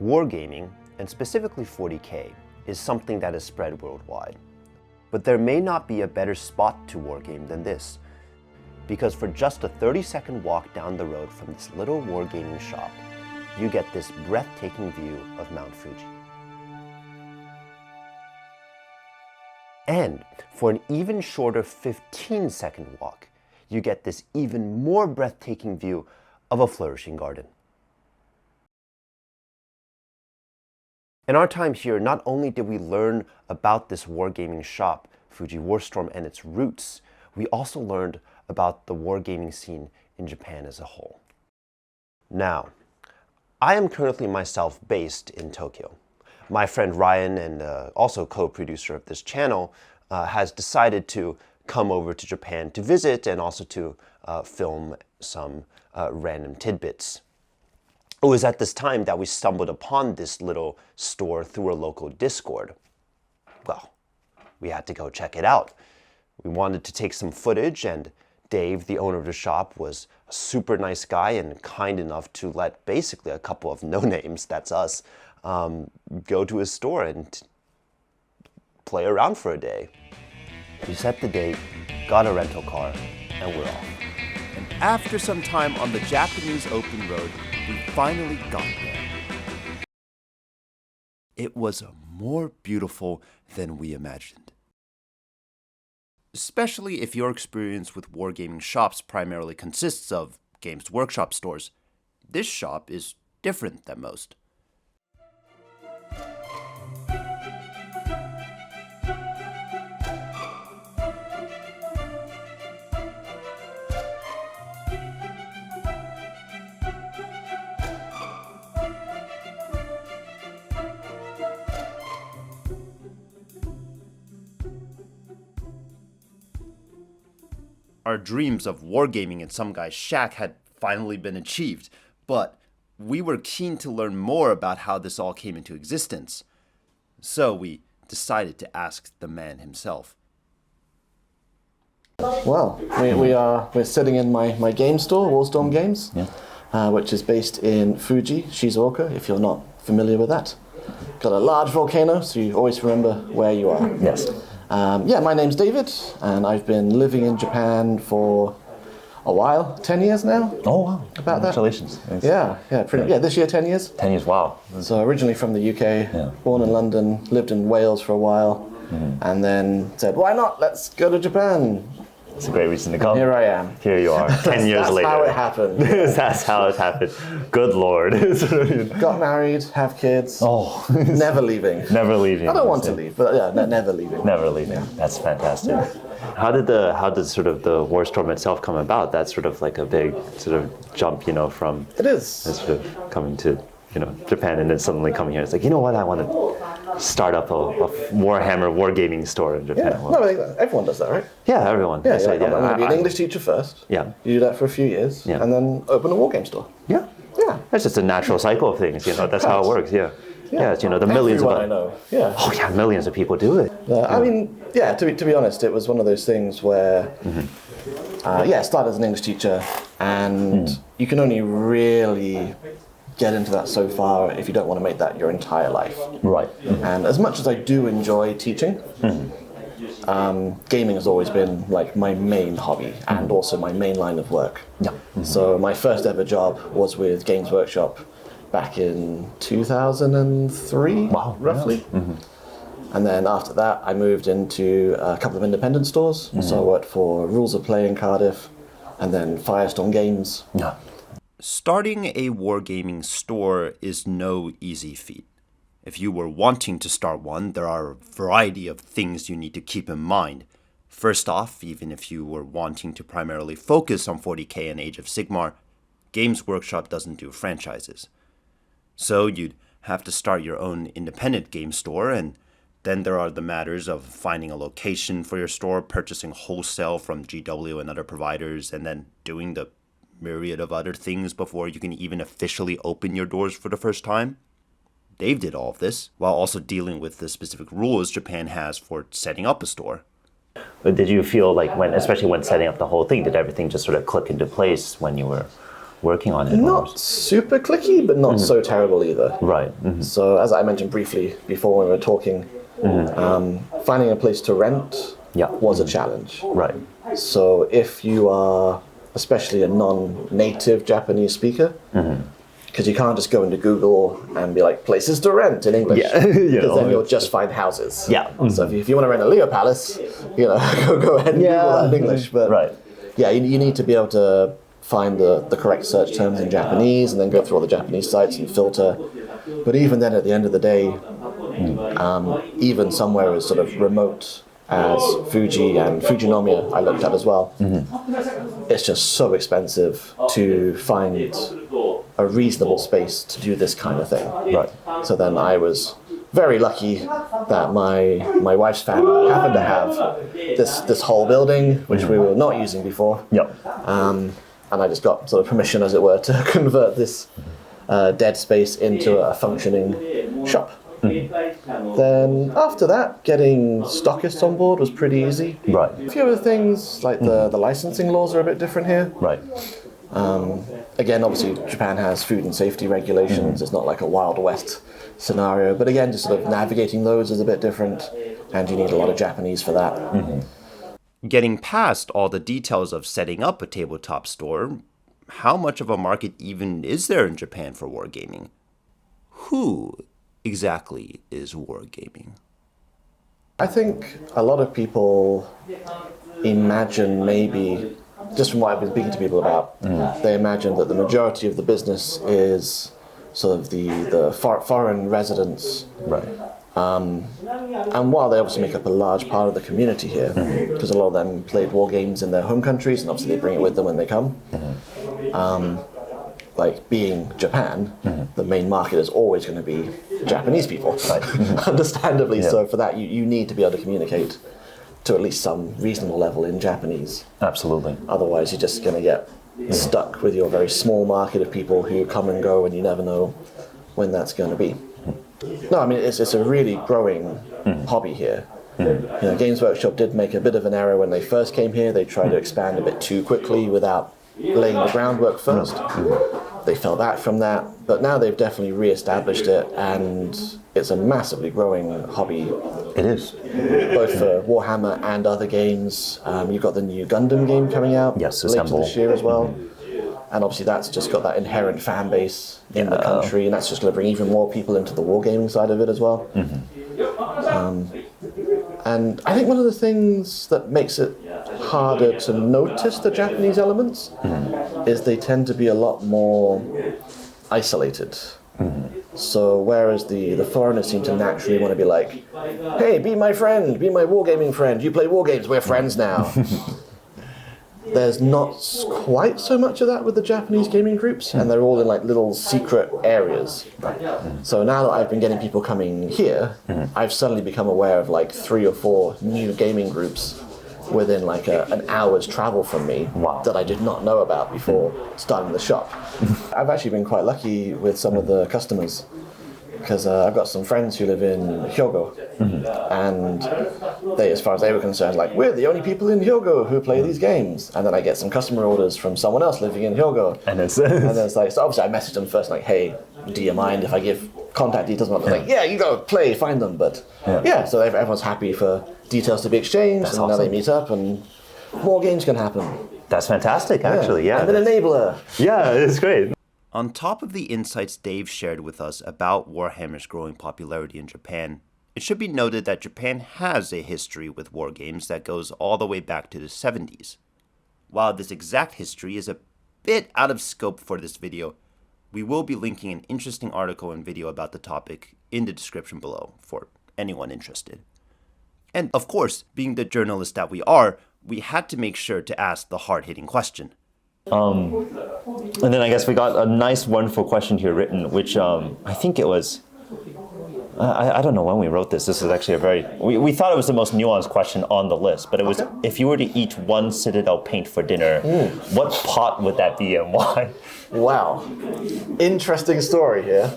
Wargaming, and specifically 40K, is something that is spread worldwide. But there may not be a better spot to wargame than this, because for just a 30-second walk down the road from this little wargaming shop, you get this breathtaking view of Mount Fuji. And for an even shorter 15-second walk, you get this even more breathtaking view of a flourishing garden. In our time here, not only did we learn about this wargaming shop, Fuji Warstorm, and its roots, we also learned about the wargaming scene in Japan as a whole. Now, I am currently myself based in Tokyo. My friend Ryan, and also co-producer of this channel, has decided to come over to Japan to visit and also to film some random tidbits. It was at this time that we stumbled upon this little store through a local Discord. Well, we had to go check it out. We wanted to take some footage, and Dave, the owner of the shop, was a super nice guy and kind enough to let basically a couple of no-names, that's us, go to his store and play around for a day. We set the date, got a rental car, and we're off. And after some time on the Japanese open road, we finally got there. It was more beautiful than we imagined. Especially if your experience with wargaming shops primarily consists of Games Workshop stores, this shop is different than most. Our dreams of wargaming in some guy's shack had finally been achieved, but we were keen to learn more about how this all came into existence. So we decided to ask the man himself. Well, we're sitting in my game store, Warstorm Games, which is based in Fuji, Shizuoka, if you're not familiar with that. Got a large volcano, so you always remember where you are. Yes. My name's David, and I've been living in Japan for a while, 10 years now. Oh wow! About Congratulations. that. Yeah, this year 10 years. 10 years, wow. So originally from the UK, born in London, lived in Wales for a while, and then said, why not? Let's go to Japan. It's a great reason to come. Here I am. Here you are, 10 years That's later. how it happened. That's how it happened. Good Lord. Got married, have kids. Oh. Never leaving. Never leaving. I don't want to leave, but yeah, never leaving. Never leaving. Yeah. That's fantastic. How did sort of the Warstorm itself come about? That's sort of like a big sort of jump, from It is. sort of coming to Japan and then suddenly coming here. It's like, you know what? I want to start up a Warhammer wargaming store in Japan. Yeah, no, I think everyone does that, right? Yeah, everyone. Yeah, I'm going to be an English teacher first. Yeah. You do that for a few years, and then open a wargame store. Yeah. Yeah. It's just a natural cycle of things, That's how it works, yeah. Yeah, the millions Everyone I know. Yeah. Oh yeah, millions of people do it. I mean, to be honest, it was one of those things where, I started as an English teacher, and you can only really get into that so far if you don't want to make that your entire life. Right. And as much as I do enjoy teaching, gaming has always been like my main hobby and also my main line of work. Yeah. So my first ever job was with Games Workshop back in 2003, roughly. Yeah. And then after that, I moved into a couple of independent stores. So I worked for Rules of Play in Cardiff, and then Warstorm Games. Yeah. Starting a wargaming store is no easy feat. If you were wanting to start one, there are a variety of things you need to keep in mind. First off, even if you were wanting to primarily focus on 40K and Age of Sigmar, Games Workshop doesn't do franchises. So you'd have to start your own independent game store, and then there are the matters of finding a location for your store, purchasing wholesale from GW and other providers, and then doing the myriad of other things before you can even officially open your doors for the first time. Dave did all of this, while also dealing with the specific rules Japan has for setting up a store. But did you feel like especially when setting up the whole thing, did everything just sort of click into place when you were working on it? Not super clicky, but not so terrible either. Right. So as I mentioned briefly before when we were talking, finding a place to rent Yeah. was a challenge. Right. So if you are especially a non-native Japanese speaker, because you can't just go into Google and be like, places to rent in English, Yeah. because then you'll just find houses. Yeah. So if you want to rent a Leo Palace, go ahead and Google that in English. But Right. yeah, you need to be able to find the correct search terms in Japanese and then go through all the Japanese sites and filter. But even then, at the end of the day, even somewhere as sort of remote as Fuji and Fujinomiya, I looked at as well, it's just so expensive to find a reasonable space to do this kind of thing. Right. So then I was very lucky that my wife's family happened to have this whole building, which we were not using before. Yep. And I just got sort of permission, as it were, to convert this dead space into a functioning shop. Then after that, getting stockists on board was pretty easy. Right. A few other things, like the licensing laws are a bit different here. Right. Again, obviously, Japan has food and safety regulations. It's not like a Wild West scenario. But again, just sort of navigating those is a bit different, and you need a lot of Japanese for that. Getting past all the details of setting up a tabletop store, how much of a market even is there in Japan for wargaming? Who exactly is wargaming? I think a lot of people imagine, maybe, just from what I've been speaking to people about, they imagine that the majority of the business is sort of the foreign residents. Right. And while they obviously make up a large part of the community here, because a lot of them played war games in their home countries, and obviously they bring it with them when they come. Like being Japan, the main market is always going to be Japanese people, understandably. Yeah. So for that, you need to be able to communicate to at least some reasonable level in Japanese. Absolutely. Otherwise, you're just going to get stuck with your very small market of people who come and go, and you never know when that's going to be. No, I mean, it's a really growing hobby here. You know, Games Workshop did make a bit of an error when they first came here. They tried to expand a bit too quickly without laying the groundwork first. They fell back from that, but now they've definitely re-established it, and it's a massively growing hobby, It is. both for Warhammer and other games. You've got the new Gundam game coming out Yes, later Assemble. this year as well. And obviously that's just got that inherent fan base in the country, and that's just going to bring even more people into the wargaming side of it as well. And I think one of the things that makes it harder to notice the Japanese elements is they tend to be a lot more isolated. So whereas the foreigners seem to naturally want to be like, hey, be my friend, be my wargaming friend, you play war games, we're friends now. There's not quite so much of that with the Japanese gaming groups, and they're all in like little secret areas. So now that I've been getting people coming here, I've suddenly become aware of like 3 or 4 new gaming groups within like an hour's travel from me. Wow. That I did not know about before starting the shop. I've actually been quite lucky with some of the customers, because I've got some friends who live in Hyogo, and they, as far as they were concerned, like, we're the only people in Hyogo who play these games. And then I get some customer orders from someone else living in Hyogo. And it's And then it's like, so obviously I messaged them first, like, hey, do you mind if I give contact details? And they're like, yeah, you go play, find them. But yeah, so everyone's happy for details to be exchanged, That's and now they awesome. meet up, and more games can happen. That's fantastic, actually. Yeah. I'm an enabler. Yeah, it's great. On top of the insights Dave shared with us about Warhammer's growing popularity in Japan, it should be noted that Japan has a history with war games that goes all the way back to the 70s. While this exact history is a bit out of scope for this video, we will be linking an interesting article and video about the topic in the description below for anyone interested. And of course, being the journalist that we are, we had to make sure to ask the hard-hitting question. And then I guess we got a nice wonderful question here written, which I think it was, I don't know when we wrote this. This is actually a very, we thought it was the most nuanced question on the list, but it was, if you were to eat one Citadel paint for dinner, what pot would that be and why? Wow. Interesting story here.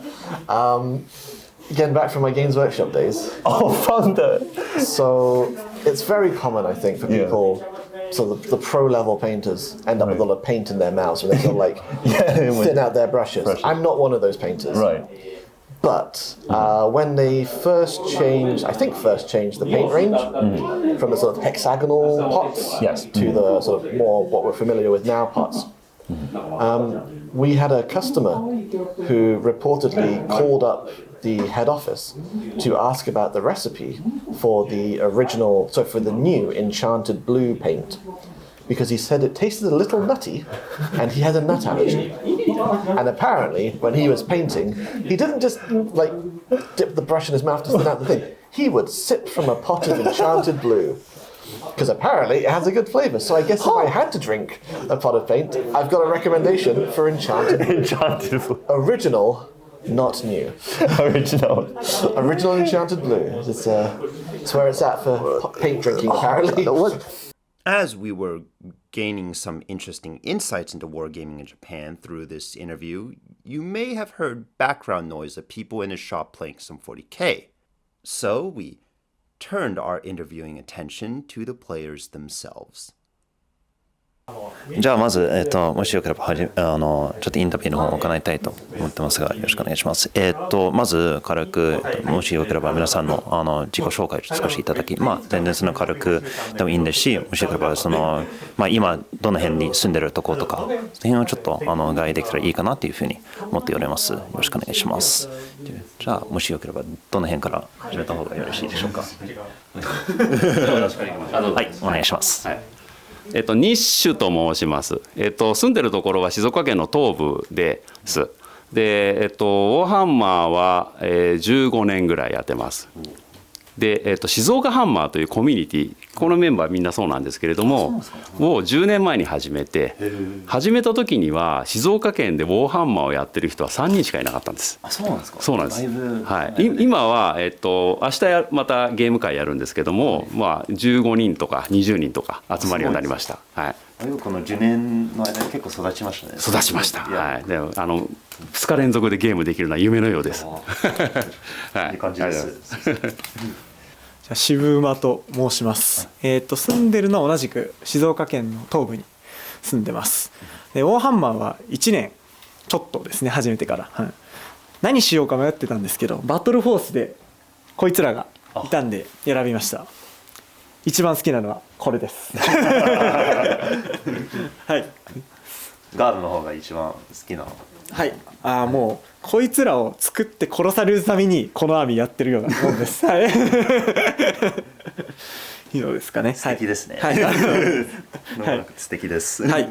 Getting back from my Games Workshop days. Oh, from the... So it's very common, I think, for people so the pro level painters end up with a lot of paint in their mouths when they sort of like thin out their brushes. I'm not one of those painters. Right. But when they first changed the paint range from the sort of hexagonal pots to the sort of more what we're familiar with now pots, we had a customer who reportedly called up the head office to ask about the recipe for the new enchanted blue paint, because he said it tasted a little nutty and he had a nut allergy. And apparently when he was painting, he didn't just like dip the brush in his mouth to thin out the thing. He would sip from a pot of enchanted blue, because apparently it has a good flavour. So I guess if I had to drink a pot of paint, I've got a recommendation for enchanted blue. Original, not new. Original enchanted blue. It's where it's at for paint drinking, apparently. As we were gaining some interesting insights into wargaming in Japan through this interview, you may have heard background noise of people in a shop playing some 40K. So we turned our interviewing attention to the players themselves. じゃあまず、もしよければちょっとインタビューの方を行いたいと思ってますが、よろしくお願いします。まず軽く、もしよければ皆さんの自己紹介を少しいただき、全然その軽くでもいいんですし、もしよければ今どの辺に住んでるところとか、その辺をちょっとお願いできたらいいかなというふうに思っております。よろしくお願いします。じゃあもしよければどの辺から始めた方がよろしいでしょうか。はい、お願いします。ニッシュと申します。住んでるところは静岡県の東部です。で、ウォーハンマーは、15年ぐらいやってます。で、静岡ハンマーというコミュニティ、このメンバーみんなそうなんですけれども、を10年前に始めて、始めた時には静岡県でウォーハンマーをやってる人は3人しかいなかったんです。あ、そうなんですか。そうなんです。はい。今は明日またゲーム会やるんですけども、15人とか20人とか集まるようになりました。はい。この10年の間に結構育ちましたね。育ちました。はい。で2日連続でゲームできるのは夢のようです。はい。いい感じです。じゃあ渋馬と申します。住んでるのは同じく静岡県の東部に住んでます。でウォーハンマーは1年ちょっとですね、始めてから、何しようか迷ってたんですけど、バトルフォースでこいつらがいたんで選びました。一番好きなのはこれです。はい。ガードの方が一番好きなの。はい。もうこいつらを作って殺されるためにこのアーミーやってるようなもんです。はい。いいのですかね。素敵ですね。はい。素敵です。はい。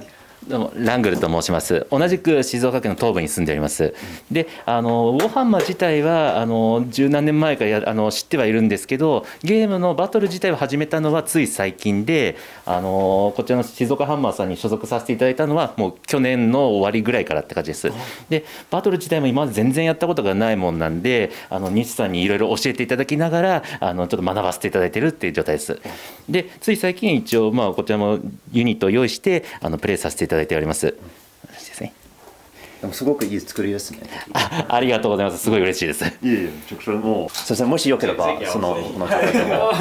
どうもラングルと申します。同じく静岡県の東部に住んでおります。で、ウォーハンマー自体は十何年前から知ってはいるんですけど、ゲームのバトル自体を始めたのはつい最近で、こちらの静岡ハンマーさんに所属させていただいたのはもう去年の終わりぐらいからって感じです。で、バトル自体も今まで全然やったことがないもんなんで、西さんにいろいろ教えていただきながらちょっと学ばせていただいてるっていう状態です。で、つい最近一応こちらもユニットを用意してプレイさせていただいております。ですね。でもすごくいい作りですね。ありがとうございます。すごい嬉しいです。いえいえ、もうそしてもしよければこの状態でも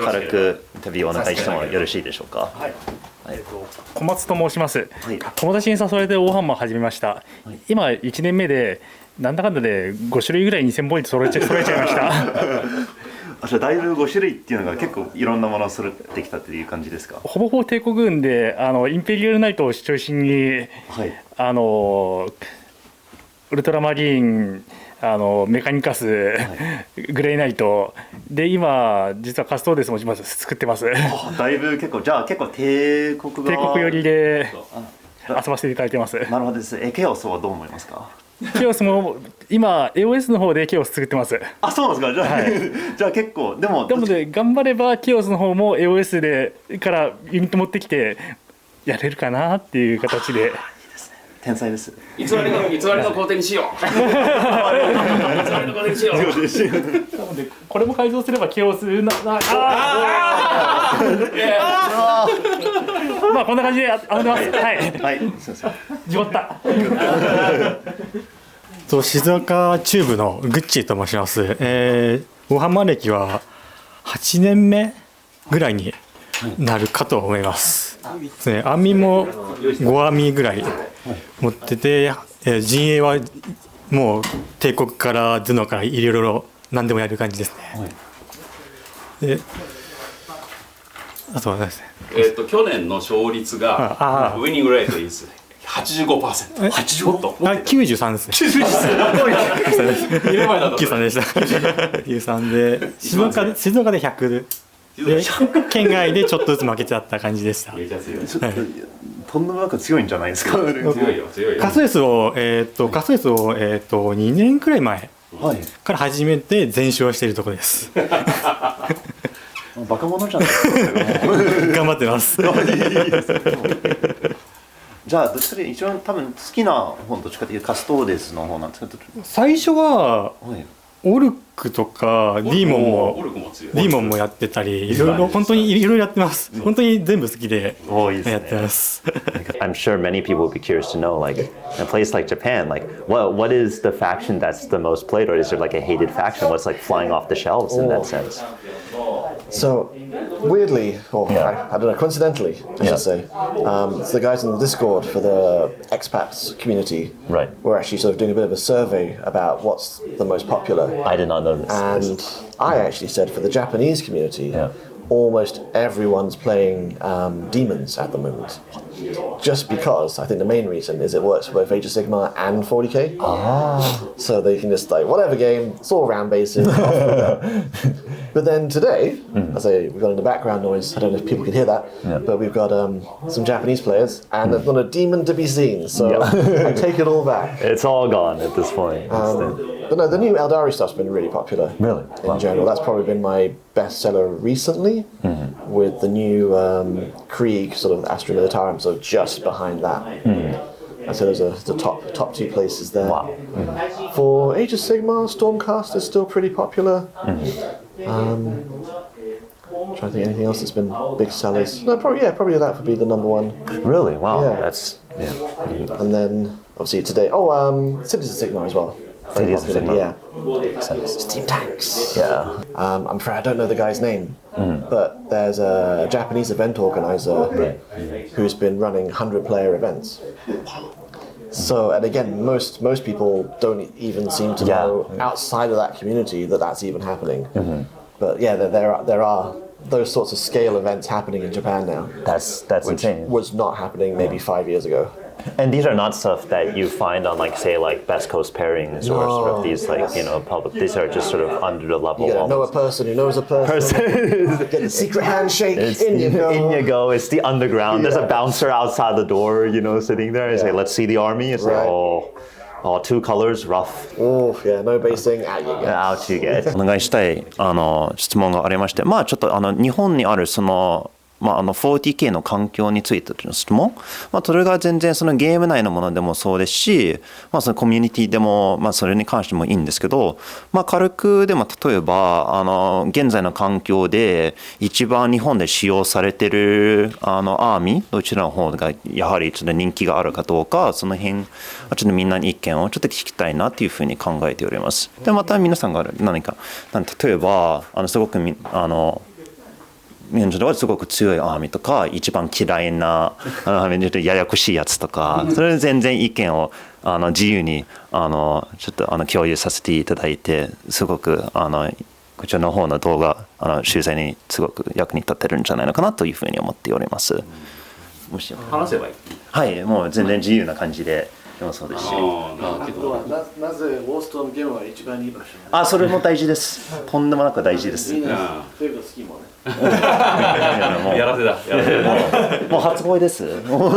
軽くインタビューをお願いしてもよろしいでしょうか。はい。小松と申します。友達に誘われてウォーハンマーを始めました。今1年目でなんだかんだで5種類ぐらい2000ポイント揃えちゃいました。だいぶ5種類っていうのが結構いろんなものを揃ってきたっていう感じですか。ほぼほぼ帝国軍でインペリアルナイトを中心に、ウルトラマリーンメカニカス、グレイナイトで今実はカストーデスも作ってます。だいぶ結構帝国寄りで遊ばせていただいてます。なるほどです。ケオスはどう思いますか。ケオスも今 AOS の方でケオス作ってます。あ、そうなんですか。じゃあ結構でも頑張ればケオスの方も AOS でからユニット持ってきてやれるかなっていう形で。天才です。偽りの工程にしよう。偽りの工程にしよう。なのでこれも改造すればケオスこんな感じで遊んでます。はい。すみません。じまった。静岡中部のグッチーと申します。ウォーハンマー歴は8年目ぐらいになるかと思います。ですね、網も5網ぐらい持ってて、陣営はもう帝国から頭脳からいろいろ何でもやる感じですね。であとは何ですね。去年の勝率がウィニングレートですね。85%。85%。93ですね。2年前だと。93でした。93で静岡で100で県外でちょっとずつ負けちゃった感じでした。とんでもなく強いんじゃないですか。強いよ強いよ。カスレースを2年くらい前から始めて全勝しているところです。バカ者じゃないですか。頑張ってます。じゃあどっちかというと一番多分好きな本どっちかというとカストーデスの方なんですけど。最初はオルクとかディーモンもやってたり、いろいろ本当にいろいろやってます。本当に全部好きでやってます。I'm sure many people would be curious to know, like, in a place like Japan, like, what is the faction that's the most played, or is there like a hated faction? What's like flying off the shelves in that sense? So, weirdly, or I don't know, coincidentally, I should say, it's the guys in the Discord for the expats community. Right. We're actually sort of doing a bit of a survey about what's the most popular. I did not know this. And I actually said for the Japanese community, almost everyone's playing demons at the moment. Just because I think the main reason is it works for both Age of Sigmar and 40k. So they can just like whatever game, it's all round bases. But then today, as we've got in the background noise, I don't know if people can hear that, but we've got some Japanese players and there's not a demon to be seen. So I take it all back. It's all gone at this point. But no, the new Eldari stuff's been really popular. Really? In general, that's probably been my bestseller recently. With the new Krieg sort of Astra Militarum, so just behind that. And so those are the top two places there. Wow. For Age of Sigmar, Stormcast is still pretty popular. Trying to think anything else that's been big sellers. No, probably that would be the number one. Really? Wow. Yeah. That's And then obviously today, Cities of Sigmar as well. Cities of Sigmar. Yeah. Steam Tanks. Yeah. I'm afraid I don't know the guy's name, but there's a Japanese event organizer who's been running 100-player events. So, and again, most people don't even seem to know outside of that community that that's even happening. But yeah, there are those sorts of scale events happening in Japan now. That's which insane. was not happening maybe 5 years ago. And these are not stuff that you find on like say like Best Coast pairings or sort of these like public. These are just sort of under the level. You gotta know a person who knows a person. Get the secret handshake. In you go. In you go. It's the underground. There's a bouncer outside the door, sitting there and say, "Let's see the army." It's like, oh, two colors, rough. Oh, yeah, no basing. Out you get. お願いしたい質問がありまして、ちょっと日本にあるその40K の環境についての質問、それが全然そのゲーム内のものでもそうですし、そのコミュニティでも、それに関してもいいんですけど、軽くでも例えば現在の環境で一番日本で使用されてるアーミーどちらの方がやはりちょっと人気があるかどうか、その辺ちょっとみんなに意見をちょっと聞きたいなというふうに考えております。でまた皆さんが何か例えばすごく現状ではすごく強いアーミーとか一番嫌いなややこしいやつとか、それで全然意見を自由にちょっと共有させていただいて、すごくこちらの方の動画修正にすごく役に立ってるんじゃないのかなというふうに思っております。もし話せばいい。はい、もう全然自由な感じで。でもそうですし。なぜWarstorm Gamesが一番いい場所？それも大事です。とんでもなく大事です。みんなフェイブが好きもね。やらせだ。もう初恋です。ウォ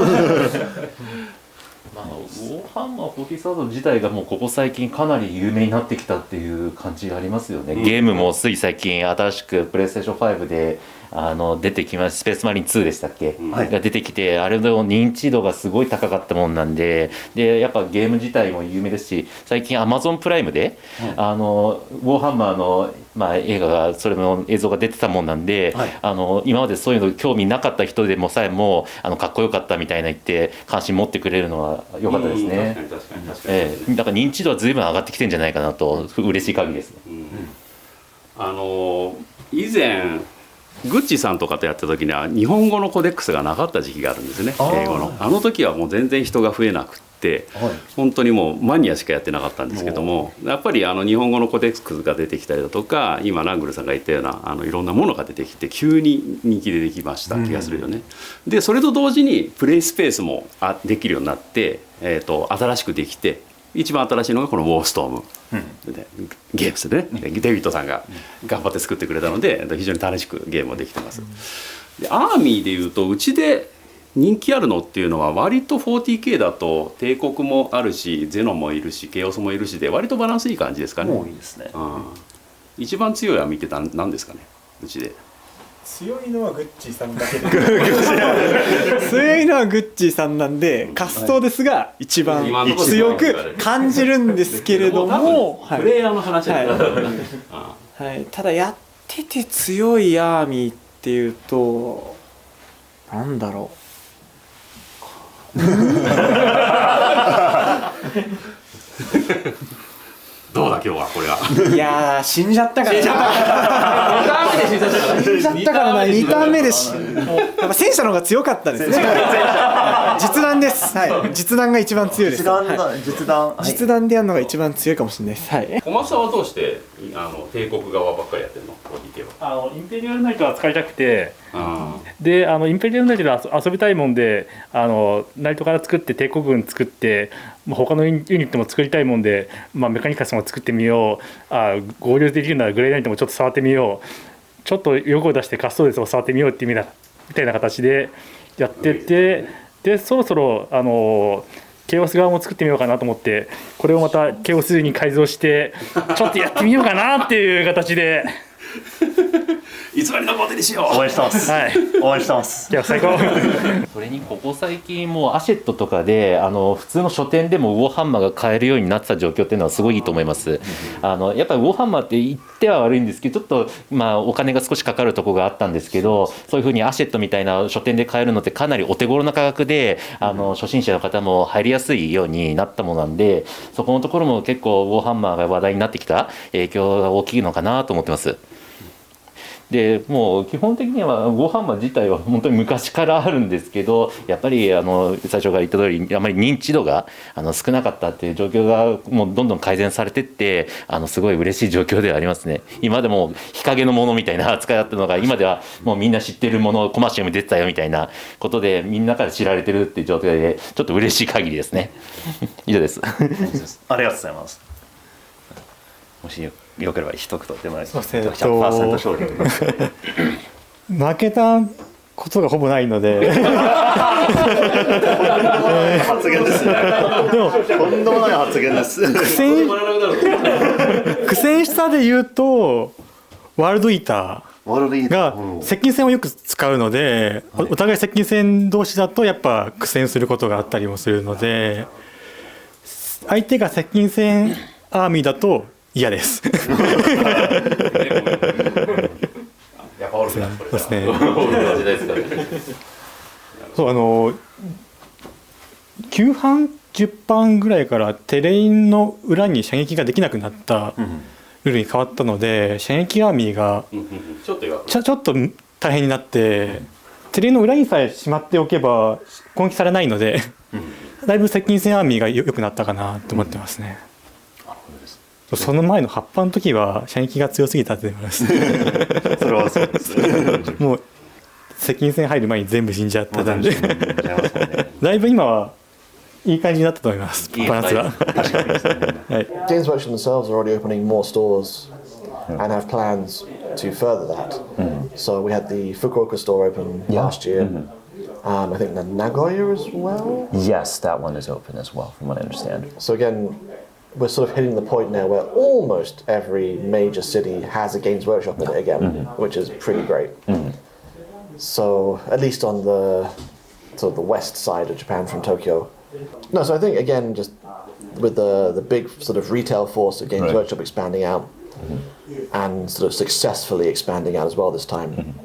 ーハンマー40,000自体がもうここ最近かなり有名になってきたっていう感じがありますよね。ゲームもつい最近新しくプレイステーション5で出てきましたスペースマリン2でしたっけ、が出てきて、あれの認知度がすごい高かったもんなんで、やっぱゲーム自体も有名ですし、最近 Amazon プライムで、ウォーハンマーの、映画がそれの映像が出てたもんなんで、今までそういうの興味なかった人でもさえもかっこよかったみたいな言って関心持ってくれるのは良かったですね。だから認知度は随分上がってきてるんじゃないかなと嬉しい限りですね。以前グッチさんとかとやった時には日本語のコデックスがなかった時期があるんですね、英語の。あの時はもう全然人が増えなくって、本当にもうマニアしかやってなかったんですけども、やっぱり日本語のコデックスが出てきたりだとか、今ラングルさんが言ったようないろんなものが出てきて急に人気出てきました気がするよね。でそれと同時にプレイスペースもできるようになって、新しくできて、一番新しいのがこのウォーストーム、ゲームスでね、デビッドさんが頑張って作ってくれたので非常に楽しくゲームもできてます。でアーミーでいうとうちで人気あるのっていうのは割と 40K だと帝国もあるしゼノもいるしケイオスもいるしで割とバランスいい感じですかね。多いですね。一番強い網って何ですかね、うちで。強いのはグッチーさんだけで強いのはグッチーさんなんでカストですが一番強く感じるんですけれども、プレイヤーの話だから、はい、ただやってて強いアーミーっていうとなんだろうどうだ今日はこれは。いやー死んじゃったからな。死んじゃったからな。2ターン目でやっぱ戦車の方が強かったですね。実弾です。はい。実弾が一番強いです。実弾でやるのが一番強いかもしれないです。はい。小松さんはどうして帝国側ばっかりやってるの？インペリアルナイトは使いたくて、でインペリアルナイトで遊びたいもんでナイトから作って帝国軍作って。他のユニットも作りたいもんで、メカニカスも作ってみよう、合流できるならグレイナイトもちょっと触ってみよう、ちょっと欲を出してカストレスを触ってみようってみたいな形でやってて、でそろそろケイオス側も作ってみようかなと思って、これをまたケイオスに改造してちょっとやってみようかなっていう形でいつまでのモデルしよう。応援してます。はい。応援してます。いや最高。それにここ最近もうアシェットとかで普通の書店でもウォーハンマーが買えるようになってた状況っていうのはすごいいいと思います。やっぱりウォーハンマーって言っては悪いんですけど、ちょっとお金が少しかかるところがあったんですけど、そういうふうにアシェットみたいな書店で買えるのってかなりお手頃な価格で初心者の方も入りやすいようになったものなんで、そこのところも結構ウォーハンマーが話題になってきた影響が大きいのかなと思ってます。でもう基本的にはウォーハンマー自体は本当に昔からあるんですけど、やっぱり最初から言った通りあまり認知度が少なかったっていう状況がもうどんどん改善されていって、すごい嬉しい状況ではありますね。今でも日陰のものみたいな扱いだったのが今ではもうみんな知ってるもの、コマーシアム出てたよみたいなことでみんなから知られてるっていう状態でちょっと嬉しい限りですね。以上です。ありがとうございます。もしよければ一言でもらえますか。100% 勝利。負けたことがほぼないので発言ですね。でもとんでもない発言です。苦戦したで言うとワールドイーターが接近戦をよく使うので、お互い接近戦同士だとやっぱ苦戦することがあったりもするので、相手が接近戦アーミーだと嫌です。そうですね。そう9班10班ぐらいからテレインの裏に射撃ができなくなったルールに変わったので、射撃アーミーがちょっと大変になって、テレインの裏にさえしまっておけば攻撃されないので、だいぶ接近戦アーミーが良くなったかなと思ってますね。その前の8班の時は射撃が強すぎたって言います。それはそうです。もう接近戦入る前に全部死んじゃってたんで、だいぶ今はいい感じになったと思います。バランスが。Games Workshop themselves are already opening more stores and have plans to further that. So we had the Fukuoka store open last year. I think the Nagoya as well. Yes, that one is open as well, from what I understand. So again, we're sort of hitting the point now where almost every major city has a Games Workshop in it again, which is pretty great. So at least on the sort of the west side of Japan from Tokyo. No, so I think again, just with the big sort of retail force of Games Workshop expanding out and sort of successfully expanding out as well this time,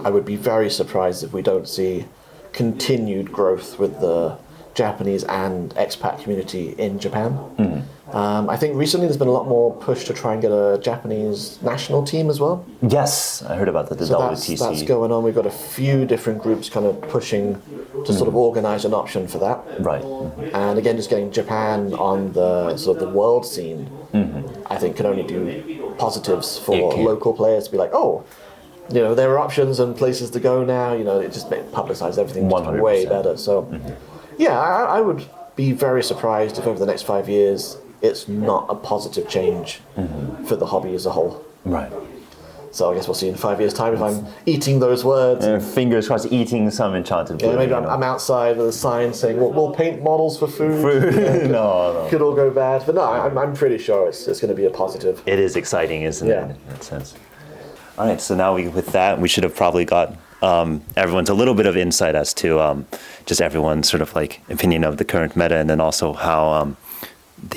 I would be very surprised if we don't see continued growth with the Japanese and expat community in Japan. I think recently there's been a lot more push to try and get a Japanese national team as well. Yes, I heard about that. The So WTC. that's going on. We've got a few different groups kind of pushing to sort of organise an option for that. Right. And again, just getting Japan on the sort of the world scene, I think can only do positives for It can. local players to be like, oh, you know, there are options and places to go now. You know, it just publicised everything just 100%. way better. So, yeah, I would be very surprised if over the next 5 years it's not a positive change for the hobby as a whole. Right. So I guess we'll see in 5 years' time if I'm eating those words. Fingers crossed, eating some enchanted Yeah, blue. maybe you I'm, know. I'm outside with a sign saying, we'll paint models for food. No. Could all go bad. But no, I'm pretty sure it's going to be a positive. It is exciting, isn't Yeah. it, in that sense? All right, so now with that, we should have probably got everyone's a little bit of insight as to just everyone's sort of like opinion of the current meta, and then also how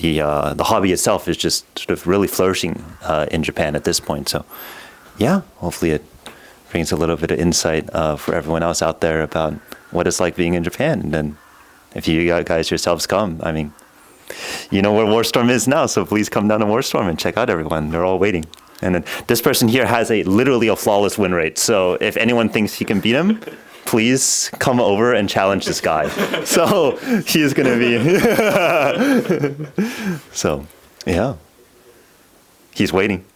the hobby itself is just sort of really flourishing in Japan at this point. So, yeah, hopefully it brings a little bit of insight for everyone else out there about what it's like being in Japan. And then if you guys yourselves come, I mean, you know where Warstorm is now, so please come down to Warstorm and check out everyone. They're all waiting. And then this person here has literally a flawless win rate. So if anyone thinks he can beat him, please come over and challenge this guy. So he's going to be... So, yeah. He's waiting.